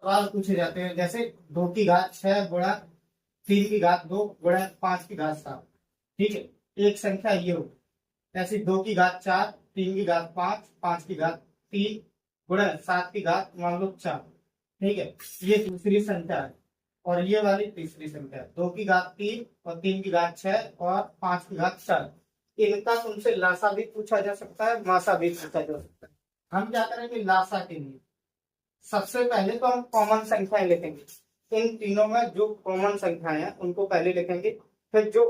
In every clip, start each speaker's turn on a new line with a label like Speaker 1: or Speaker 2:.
Speaker 1: सवाल पूछे जाते हैं, जैसे 2 की घात 6 गुणा 3 की घात 2 गुणा 5 की घात 7। ठीक है, एक संख्या ये हो। ऐसे 2 की घात 4, 3 की घात 5, 5 की घात 3 गुणा 7 की घात मान लो 4। ठीक है, ये दूसरी संख्या है। और ये वाली तीसरी संख्या है, 2 की घात 3 और 3 की घात 6 और 5 की घात 4। इनका तुमसे लासा भी पूछा जा सकता है, मासा भी पूछा जा सकता है। हम क्या करेंगे लासा के लिए, सबसे पहले तो हम कॉमन संख्याएं लिखेंगे। इन तीनों में जो कॉमन संख्याएं हैं उनको पहले लिखेंगे, फिर जो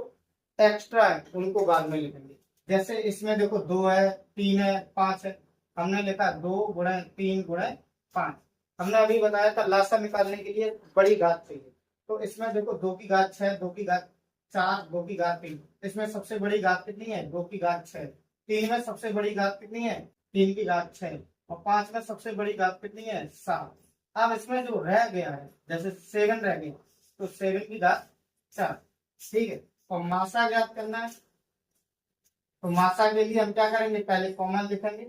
Speaker 1: एक्स्ट्रा है उनको बाद में लिखेंगे। जैसे इसमें देखो 2 है, 3 है, 5 है। हमने लिखा 2 गुणा 3 गुणा 5। हमने अभी बताया था लासा निकालने के लिए बड़ी घात चाहिए। तो इसमें देखो 2 की घात 6, 2 की घात 4, 2 की घात 3। इसमें सबसे बड़ी घात कितनी है, 2 की घात 6। 3 में सबसे बड़ी घात कितनी है, 3 की घात 6। और 5 में सबसे बड़ी घात कितनी है, 7। अब इसमें जो रह गया है, जैसे 7 रह गया, तो 7 की घात 4। ठीक है, और मासा ज्ञात करना है। तो मासा के लिए हम क्या करेंगे, पहले कॉमन लिखेंगे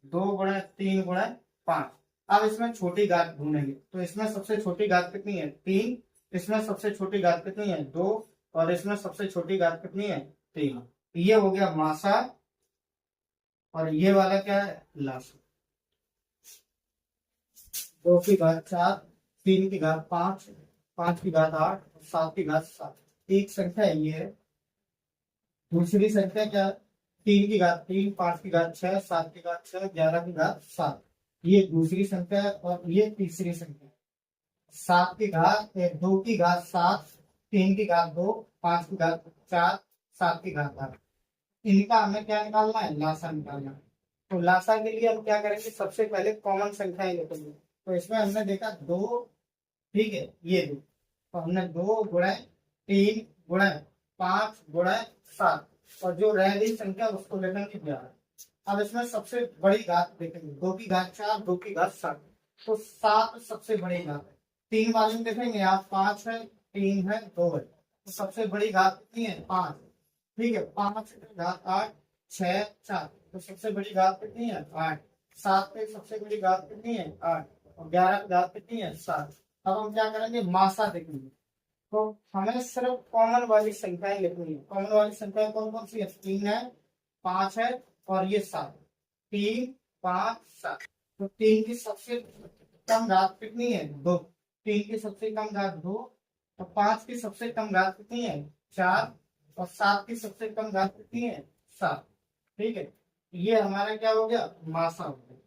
Speaker 1: 2 गुणा 3 गुणा 5। अब इसमें छोटी घात ढूंढेंगे, तो इसमें सबसे छोटी घात कितनी है, 3। इसमें सबसे छोटी घात कितनी है, 2। और इसमें सबसे छोटी घात कितनी है, 3। ये हो गया मासा, और ये वाला क्या है, लासा। 2 की घात 4, 3 की घात 5, 5 की घात 8, 7 की घात 7। एक संख्या ये है। दूसरी संख्या क्या है, 3 की घात 3, 5 की घात 6, 7 की घात 6, 11 की घात 7। ये दूसरी संख्या है, और ये तीसरी संख्या है। 2 की घात 7, 3 की घात 2, 5 की घात 4, 7 की घात 8। इनका हमें क्या निकालना है, लासा निकालना है। तो लासा के लिए हम क्या करेंगे, सबसे पहले कॉमन संख्याएं लिखेंगे। तो इसमें हमने देखा 2। ठीक है, ये 2। तो हमने 2 गुणा 3 गुणा 5 गुणा 7, और जो रह गई संख्या उसको लिखेंगे 11। अब इसमें सबसे बड़ी घात देखेंगे, 2 की घात 4, 2 की घात 7। तो 7 सबसे बड़ी घात है। 3 वाले में देखेंगे, यहाँ 5 है, 3 है, 2 है। तो सबसे बड़ी घात कितनी है, 5। ठीक है, 5 की घात 8, 6 4। तो सबसे बड़ी घात कितनी है, 8। 7 पे सबसे बड़ी घात कितनी है, 8। और 11 की घात कितनी है, 7। अब हम क्या करेंगे, मासा देखेंगे। तो हमें सिर्फ कॉमन वाली संख्याएं लिखनी है। कॉमन वाली संख्या कौन कौन सी है, 3 है, 5 है, और ये 7। 3 5 7। तो 3 की सबसे कम घात कितनी है, 2। 3 की सबसे कम घात 2। और 5 की सबसे कम घात कितनी है, 4। और 7 की सबसे कम घात कितनी है, 7। ठीक है, ये हमारा क्या हो गया, मासा हो गया।